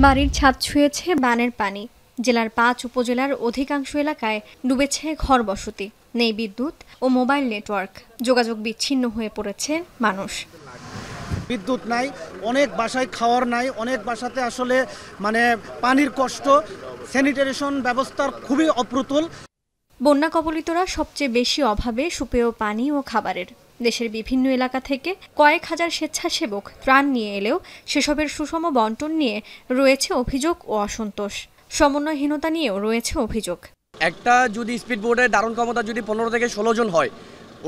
বাড়ির ছাদ ছুঁয়েছে বানের পানি। জেলার ৫ উপজেলার অধিকাংশ এলাকায় ডুবেছে ঘরবসতি, নেই বিদ্যুৎ ও মোবাইল নেটওয়ার্ক, যোগাযোগ বিচ্ছিন্ন হয়ে পড়েছে মানুষ। বিদ্যুৎ নাই, অনেক বাসায় খাওয়ার নাই, অনেক বাসাতে আসলে পানির কষ্ট, স্যানিটেশন ব্যবস্থার খুবই অপ্রতুল। বন্যা কবলিতরা সবচেয়ে বেশি অভাবে সুপেয় পানি ও খাবারের। দেশের বিভিন্ন এলাকা থেকে কয়েক হাজার স্বেচ্ছাসেবক ত্রাণ নিয়ে এলেও সেসবের সুষম বন্টন নিয়ে রয়েছে অভিযোগ ও অসন্তোষ। সমন্বয়হীনতা নিয়েও রয়েছে অভিযোগ। একটা যদি স্পিড বোটের ধারণ ক্ষমতা যদি 15 থেকে 16 জন হয়,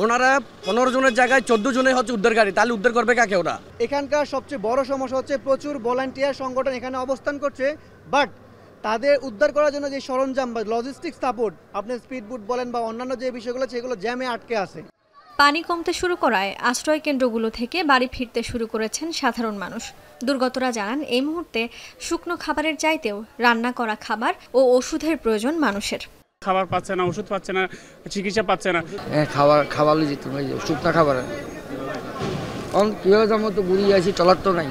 ওনারা 15 জনের জায়গায় 14 জনে হচ্ছে উদ্ধারকারী, তাহলে উদ্ধার করবে কাকে ওরা? এখানকার সবচেয়ে বড় সমস্যা হচ্ছে প্রচুর ভলান্টিয়ার সংগঠন এখানে অবস্থান করছে, বাট তাদের উদ্ধার করার জন্য যে সরঞ্জাম বা লজিস্টিক সাপোর্ট, আপনি স্পিড বোট বলেন বা অন্যান্য যে বিষয়গুলো সেগুলো জ্যামে আটকে আছে। পানি কমতে শুরু করায় আশ্রয় কেন্দ্রগুলো থেকে বাড়ি ফিরতে শুরু করেছেন সাধারণ মানুষ। দুর্গতরা জানান, এই মুহূর্তে শুকনো খাবারের চাইতেও রান্না করা খাবার ও ওষুধের প্রয়োজন মানুষের। খাবার পাচ্ছে না, ওষুধ পাচ্ছে না, চিকিৎসা পাচ্ছে না। খাবার যেত শুকনা খাবার কিভাবে যার মতো ঘুরিয়ে আছি, চলার তো নাই।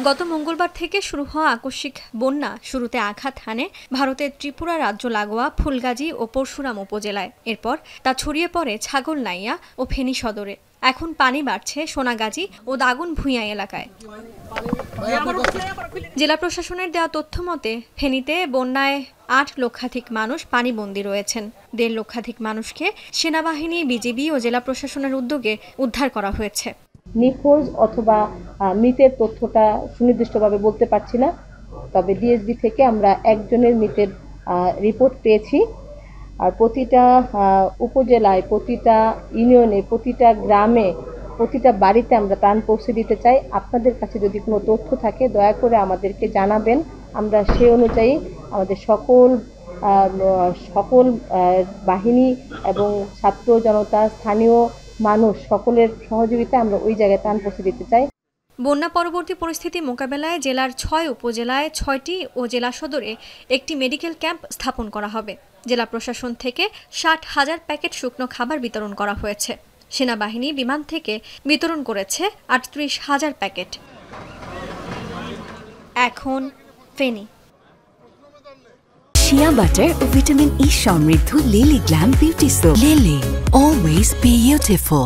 গত মঙ্গলবার থেকে শুরু হওয়া আকস্মিক বন্যা শুরুতে আঘাত হানে ভারতের ত্রিপুরা রাজ্য লাগোয়া ফুলগাজী ও পরশুরাম উপজেলায়। এরপর তা ছড়িয়ে পড়ে ছাগলনাইয়া ও ফেনী সদরে। এখন পানি বাড়ছে সোনাগাজী ও দাগনভূঞা এলাকায়। জেলা প্রশাসনের দেওয়া তথ্য মতে ফেনীতে বন্যায় ৮ লক্ষাধিক মানুষ পানিবন্দী রয়েছেন। ১.৫ লক্ষাধিক মানুষকে সেনাবাহিনী, বিজিবি ও জেলা প্রশাসনের উদ্যোগে উদ্ধার করা হয়েছে। নিখোঁজ অথবা মৃতের তথ্যটা সুনির্দিষ্টভাবে বলতে পারছি না, তবে ডিএসবি থেকে আমরা একজনের মৃতের রিপোর্ট পেয়েছি। আর প্রতিটা উপজেলায়, প্রতিটা ইউনিয়নে, প্রতিটা গ্রামে, প্রতিটা বাড়িতে আমরা ত্রাণ পৌঁছে দিতে চাই। আপনাদের কাছে যদি কোনো তথ্য থাকে দয়া করে আমাদেরকে জানাবেন। আমরা সে অনুযায়ী আমাদের সকল বাহিনী এবং ছাত্র জনতা, স্থানীয় মানুষ সকলের সহযোগিতায় আমরা ওই জায়গায় ত্রাণ পৌঁছে দিতে চাই। বন্যা পরবর্তী পরিস্থিতি মোকাবেলায় জেলার ৬ উপজেলায় ৬টি ও জেলা সদরে একটি মেডিকেল ক্যাম্প স্থাপন করা হবে। জেলা প্রশাসন থেকে ৬০,০০০ প্যাকেট শুকনো খাবার বিতরণ করা হয়েছে। সেনাবাহিনী বিমান থেকে বিতরণ করেছে ৩৮,০০০ প্যাকেট। এখন ফেনী। শিয়া বাটার ও ভিটামিন ই সমৃদ্ধ lily glam beauty soap. Lily, always beautiful.